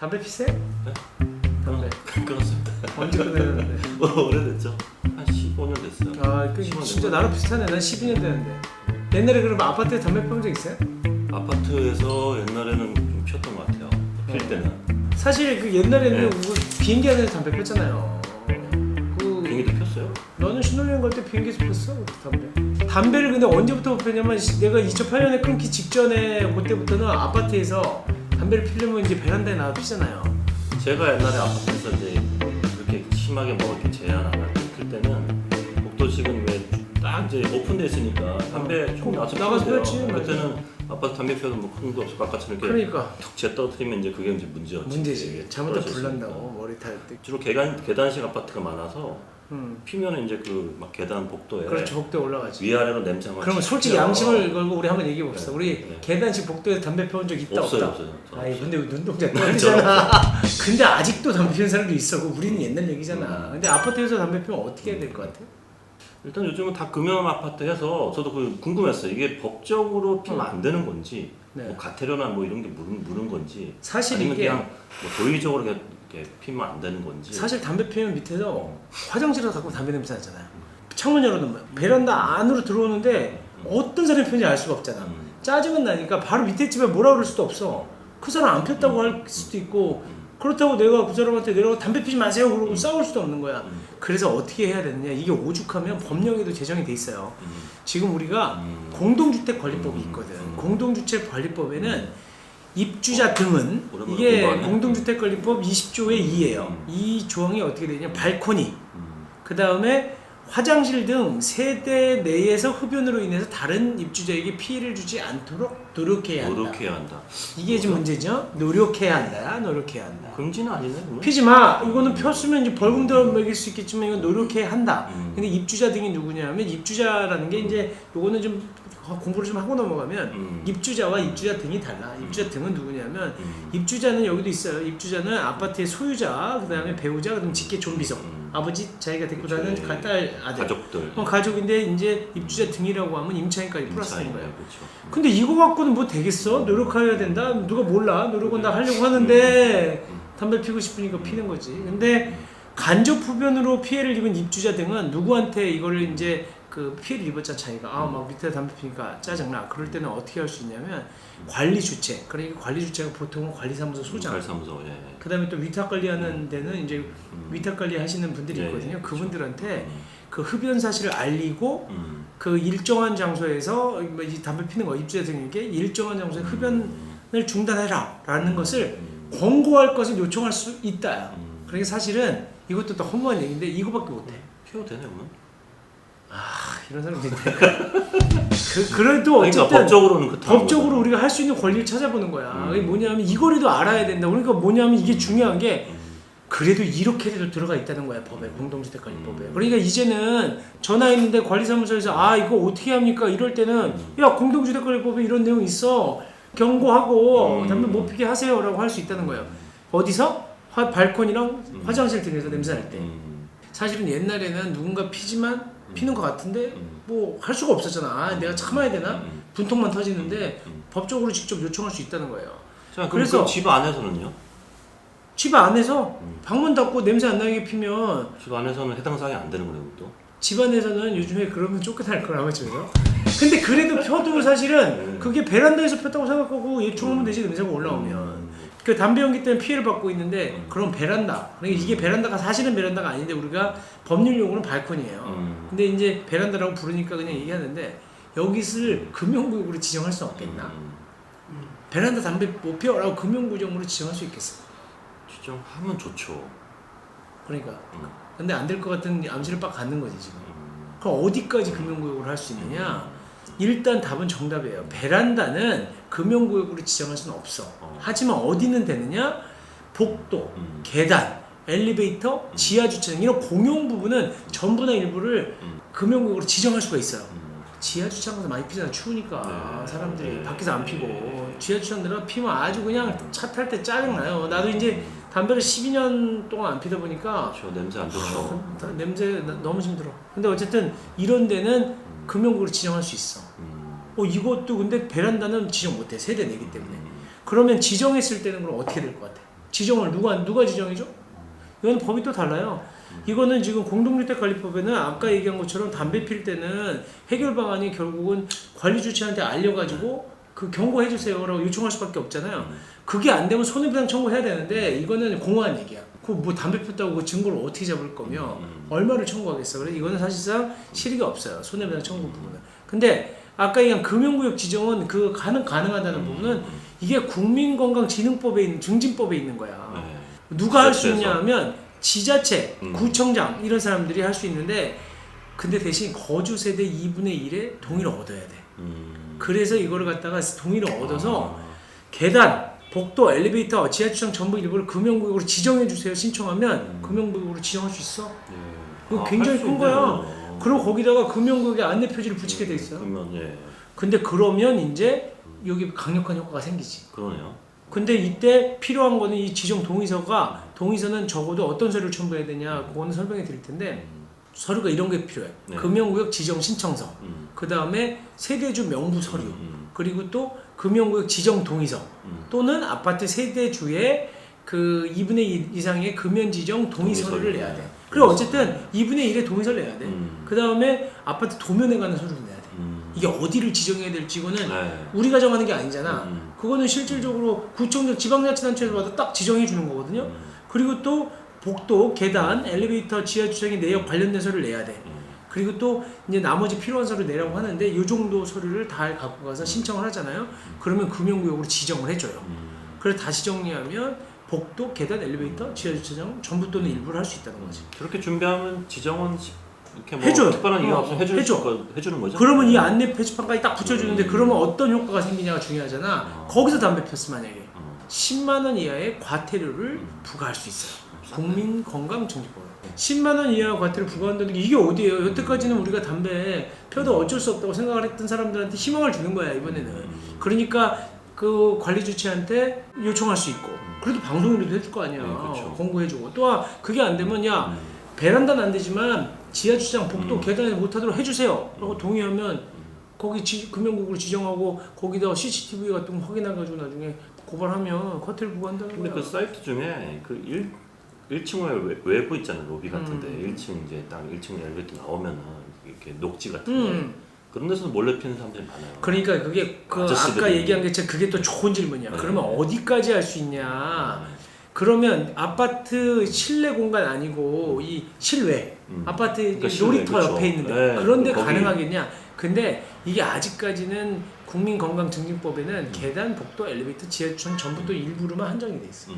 담배 피세요? 네? 담배. 끊었습니다. 언제 끊었는데? 오래됐죠? 한 15년 됐어요. 아, 그 15년 진짜 됐어요. 나랑 비슷하네. 난 12년 됐는데. 옛날에 그럼 아파트에 담배 피운 적 있어요? 아파트에서 옛날에는 좀 피웠던 것 같아요. 필 때는. 사실 그 옛날에는 네. 우리 비행기 안에서 담배 폈잖아요. 그 비행기도 폈어요? 너는 신혼여행 갈 때 비행기에서 폈어? 담배. 담배를 근데 언제부터 폈냐면 내가 2008년에 끊기 직전에 그때부터는 아파트에서 담배를 피려면 이제 베란다에 나와 피잖아요. 제가 옛날에 아파트에서 이제 그렇게 심하게 뭐 이렇게 제한 안 하고 필 때는 목도식은 왜 딱 이제 오픈돼 있으니까 담배 좀 나와서 나가서 피우세요. 폈지, 맞아. 그때는 아파트 담배 피워도 뭐 큰 거 없어. 아까처럼 이렇게 그러니까 툭 떨어뜨리면 이제 그게 이제 문제였지. 문제지. 잘못하면 떨어질 수 불난다고 있으니까. 머리 탈 때. 주로 계단식 아파트가 많아서 피면 이제 그 막 계단 복도에 그렇죠. 복도에 올라가지. 위아래로 냄새가 막 그러면 솔직히 튀어요. 양심을 걸고 우리 한번 얘기해 봅시다. 네, 우리 네. 계단식 복도에서 담배 피운 적 있다 없어요, 없다? 없어요. 아이 근데 눈동자 떨리잖아. 근데 아직도 담배 피우는 사람도 있어. 우리는 옛날 얘기잖아. 근데 아파트에서 담배 피우면 어떻게 해야 될 것 같아? 일단 요즘은 다 금연 아파트 해서 저도 그 궁금했어요. 이게 법적으로 피면 안 되는 건지, 네. 뭐 가태료나 뭐 이런 게 물은 건지, 사실 아니면 이게 그냥 뭐 도의적으로 이렇게 피면 안 되는 건지. 사실 담배 피우면 밑에서 화장실에서 갖고 담배 냄새 나잖아요. 창문 열어놓으면 베란다 안으로 들어오는데 어떤 사람이 피우는지 알 수가 없잖아. 짜증은 나니까 바로 밑에 집에 뭐라 그럴 수도 없어. 그 사람 안 폈다고 할 수도 있고 그렇다고 내가 그 사람한테 내려가 담배 피지 마세요 그러고 싸울 수도 없는 거야. 그래서 어떻게 해야 되느냐, 이게 오죽하면 법령에도 제정이 돼 있어요. 지금 우리가 공동주택관리법이 있거든. 공동주택관리법에는 입주자 등은 오랜만에 이게 공부하네. 공동주택관리법 20조의 2예요. 이 조항이 어떻게 되냐, 발코니, 그 다음에 화장실 등 세대 내에서 흡연으로 인해서 다른 입주자에게 피해를 주지 않도록 노력해야 한다. 노력해야 한다. 이게 지금 문제죠. 노력해야 한다. 노력해야 한다. 금지는 아니네. 그러면? 피지 마. 이거는 폈으면 이제 벌금도 매길 수 있겠지만 이건 노력해야 한다. 근데 입주자 등이 누구냐면, 입주자라는 게 이제 요거는 좀 공부를 좀 하고 넘어가면 입주자와 입주자 등이 달라. 입주자 등은 누구냐면 입주자는 여기도 있어요. 입주자는 아파트의 소유자, 그다음에 배우자, 그다음 직계 존비속. 아버지 자기가 데리고 다니는 그치. 딸, 아들. 가족들. 가족인데 이제 입주자 등이라고 하면 임차인까지 플러스 되는 거예요. 그렇죠. 근데 이거 갖고는 뭐 되겠어? 노력해야 된다? 누가 몰라? 노력은 다 하려고 하는데 담배 피고 싶으니까 피는 거지. 근데 간접 흡연으로 피해를 입은 입주자 등은 누구한테 이거를 이제 그 피해를 입었잖아. 자기가 막 밑에 담배 피니까 짜증나. 그럴 때는 어떻게 할 수 있냐면 관리 주체. 그러니까 관리 주체가 보통은 관리사무소 소장. 관리사무소. 예. 그다음에 또 위탁 관리하는 데는 이제 위탁 관리 하시는 분들이 예, 있거든요. 예, 그분들한테 그 흡연 사실을 알리고 그 일정한 장소에서 뭐이 담배 피는 거, 입주자 등에게 일정한 장소에 흡연을 중단해라라는 것을 권고할 것을 요청할 수 있다. 그러니까 사실은 이것도 또 허무한 얘기인데 이거밖에 못해. 피워도 되네 그러면? 이런 사람들이 그래도 그러니까 어쨌든 법적으로는 그렇다. 법적으로 우리가 할 수 있는 권리를 찾아보는 거야. 이게 뭐냐면 이거라도 알아야 된다. 그러니까 뭐냐면 이게 중요한 게 그래도 이렇게라도 들어가 있다는 거야, 법에. 공동주택관리법에. 그러니까 이제는 전화했는데 관리사무소에서 이거 어떻게 합니까? 이럴 때는 야, 공동주택관리법에 이런 내용 있어. 경고하고 담배 못 피게 하세요라고 할 수 있다는 거예요. 어디서? 발코니랑 화장실 등에서 냄새 날 때. 사실은 옛날에는 누군가 피는 것 같은데 뭐 할 수가 없었잖아. 내가 참아야 되나? 분통만 터지는데 법적으로 직접 요청할 수 있다는 거예요. 자, 그래서 그 집 안에서는요? 집 안에서 방문 닫고 냄새 안 나게 피면, 집 안에서는 해당 사항이 안 되는 거네요, 또. 집 안에서는 요즘에 그러면 쫓겨날 거라고 집에서. 근데 그래도 펴도 사실은 그게 베란다에서 폈다고 생각하고 예충하면 되지, 냄새가 올라오면. 그 담배 연기 때문에 피해를 받고 있는데 그럼 베란다. 그러니까 이게 베란다가 사실은 베란다가 아닌데 우리가 법률 용어는 발코니예요. 근데 이제 베란다라고 부르니까 그냥 얘기하는데 여기를 금연구역으로 지정할 수 없겠나? 베란다 담배 못 피워라고 금연구역으로 지정할 수 있겠어? 지정하면 좋죠. 그러니까. 근데 안 될 것 같은 암시를 빡 갖는 거지 지금. 그럼 어디까지 금연구역으로 할 수 있느냐? 일단 답은 정답이에요. 베란다는 금연구역으로 지정할 수는 없어. 하지만 어디는 되느냐? 복도, 계단, 엘리베이터, 지하주차장 이런 공용 부분은 전부나 일부를 금연구역으로 지정할 수가 있어요. 지하주차장에서 많이 피잖아. 추우니까 사람들이 밖에서 안 피고 지하주차장 들어가 피면 아주 그냥 차 탈 때 짜증나요. 나도 이제 담배를 12년 동안 안 피다 보니까 저 냄새 안 좋죠. 냄새 너무 힘들어. 근데 어쨌든 이런 데는 금연구역으로 지정할 수 있어. 이것도 근데 베란다는 지정 못해. 세대 내기 때문에. 그러면 지정했을 때는 그럼 어떻게 될 것 같아? 지정을 누가 지정해줘? 이건 법이 또 달라요. 이거는 지금 공동주택관리법에는 아까 얘기한 것처럼 담배 필 때는 해결 방안이 결국은 관리 주체한테 알려가지고 그 경고해 주세요라고 요청할 수밖에 없잖아요. 그게 안 되면 손해배상 청구해야 되는데 이거는 공허한 얘기야. 그 뭐 담배 폈다고 그 증거를 어떻게 잡을 거며 얼마를 청구하겠어. 그래서 이거는 사실상 실익이 없어요. 손해배상 청구 부분은. 근데 아까 얘기한 금연구역 지정은 그 가능하다는 부분은 이게 국민건강진흥법에 있는 증진법에 있는 거야. 누가 할 수 있냐 하면 지자체, 구청장 이런 사람들이 할 수 있는데 근데 대신 거주 세대 2분의 1의 동의를 얻어야 돼. 그래서 이거를 갖다가 동의를 얻어서 계단, 복도, 엘리베이터, 지하주차장 전부 일부를 금연구역으로 지정해 주세요 신청하면 금연구역으로 지정할 수 있어. 이거 굉장히 큰 거야. 그리고 거기다가 금연구역에 안내 표지를 붙이게 돼 있어요. 근데 그러면 이제 여기 강력한 효과가 생기지. 그러네요. 근데 이때 필요한 거는 이 지정 동의서는 적어도 어떤 서류를 첨부해야 되냐 그거는 설명해 드릴 텐데 서류가 이런 게 필요해. 네. 금연구역 지정 신청서, 그 다음에 세대주 명부 서류, 그리고 또 금연구역 지정 동의서 또는 아파트 세대주의 그 2분의 1 이상의 금연 지정 동의 서류를 내야 돼. 그리고 어쨌든 2분의 1의 동의서를 내야 돼. 그 다음에 아파트 도면에 가는 서류를 내야 돼. 이게 어디를 지정해야 될지 이거는 우리가 정하는 게 아니잖아. 그거는 실질적으로 구청장 지방자치단체에서 봐도 딱 지정해 주는 거거든요. 그리고 또 복도, 계단, 엘리베이터, 지하주차장의 내역 관련된 서류를 내야 돼. 그리고 또 이제 나머지 필요한 서류 내라고 하는데 이 정도 서류를 다 갖고 가서 신청을 하잖아요. 그러면 금연구역으로 지정을 해줘요. 그래서 다시 정리하면 복도, 계단, 엘리베이터, 지하주차장 전부 또는 일부를 할 수 있다는 거지. 그렇게 준비하면 지정은 이렇게 뭐 해줘요. 특별한 이유 없이 해주는 거죠? 그러면 이 안내 표지판까지 딱 붙여주는데 그러면 어떤 효과가 생기냐가 중요하잖아. 거기서 담배 폈어 만약에 10만 원 이하의 과태료를 부과할 수 있어요. 국민건강증진법 10만 원 이하 과태료 부과한다는 게 이게 어디예요? 여태까지는 우리가 담배 펴도 어쩔 수 없다고 생각을 했던 사람들한테 희망을 주는 거야 이번에는. 그러니까 그 관리 주체한테 요청할 수 있고 그래도 방송이라도 해줄 거 아니야. 그렇죠. 공고해주고 또 그게 안 되면 야 베란다는 안 되지만 지하주차장 복도 계단에 못하도록 해주세요 라고 동의하면 거기 금연국으로 지정하고 거기다 CCTV 같은 거 확인해가지고 나중에 고발하면 과태료 부과한다는 거야. 근데 그 사이트 중에 그 1층 외부 있잖아요. 로비 같은데 1층 이제 딱 1층 엘리베이터 나오면은 이렇게 녹지 같은데 그런 데서 몰래 피는 사람들이 많아요. 그러니까 그게 그 아까 얘기한 게 그게 또 좋은 질문이야. 그러면 어디까지 할 수 있냐? 그러면 아파트 실내 공간 아니고 이 실외 아파트 그러니까 놀이터 그렇죠. 옆에 있는데 그런데 가능하겠냐? 근데 이게 아직까지는 국민건강증진법에는 계단, 복도, 엘리베이터, 지하주차장 전부 또 일부로만 한정이 돼 있어.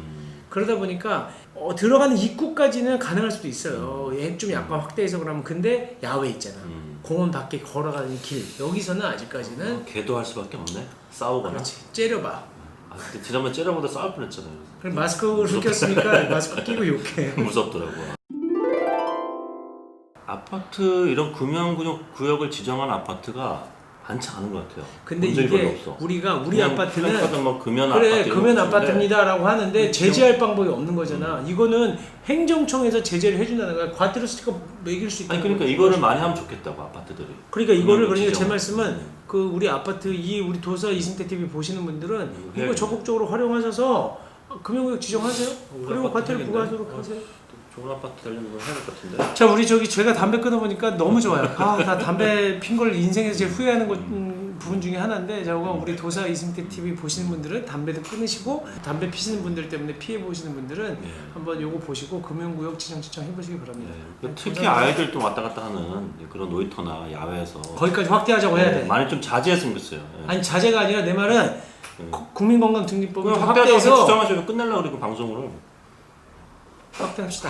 그러다 보니까 들어가는 입구까지는 가능할 수도 있어요. 좀 약간 확대해서 그러면 근데 야외 있잖아. 공원 밖에 걸어가는 길 여기서는 아직까지는 개도 할 수밖에 없네. 싸우거나. 그렇지. 째려봐. 그때 지난번 째려보다 싸울 뻔했잖아요. 그럼 마스크를 꼈으니까 마스크 끼고 욕해. 무섭더라고요. 아파트 이런 금연구역을 지정한 아파트가 많지 않은 것 같아요. 근데 본 적이 별로 이게 없어. 우리 아파트는 뭐 금연 그래 아파트 금연 아파트입니다라고 하는데 제재할 방법이 없는 거잖아. 이거는 행정청에서 제재를 해준다는 거야. 과태료 스티커 매길 수 있다. 아니 그러니까 이거를 많이 하면 좋겠다고 아파트들이. 그러니까 이거를 그러니까 제 말씀은 그 우리 아파트 우리 도서 이승태 TV 보시는 분들은 이거 적극적으로 활용하셔서 금연구역 지정하세요. 그리고 과태료 부과하도록 하세요. 좋은 아파트 되려면 이거 해야 될 것 같은데. 자 우리 제가 담배 끊어보니까 너무 좋아요. 나 담배 핀 걸 인생에서 제일 후회하는 부분 중에 하나인데 저거 우리 도사 이승태 TV 보시는 분들은 담배도 끊으시고 담배 피시는 분들 때문에 피해 보시는 분들은 한번 요거 보시고 금연구역 지정 해보시기 바랍니다. 특히 아이들 또 왔다 갔다 하는 그런 놀이터나 야외에서 거기까지 확대하자고 해야 돼. 많이 좀 자제했으면 좋겠어요. 아니 자제가 아니라 내 말은 국민건강증진법을 확대해서 주장하셔서 끝내려고 그러고 방송으로 확대합시다.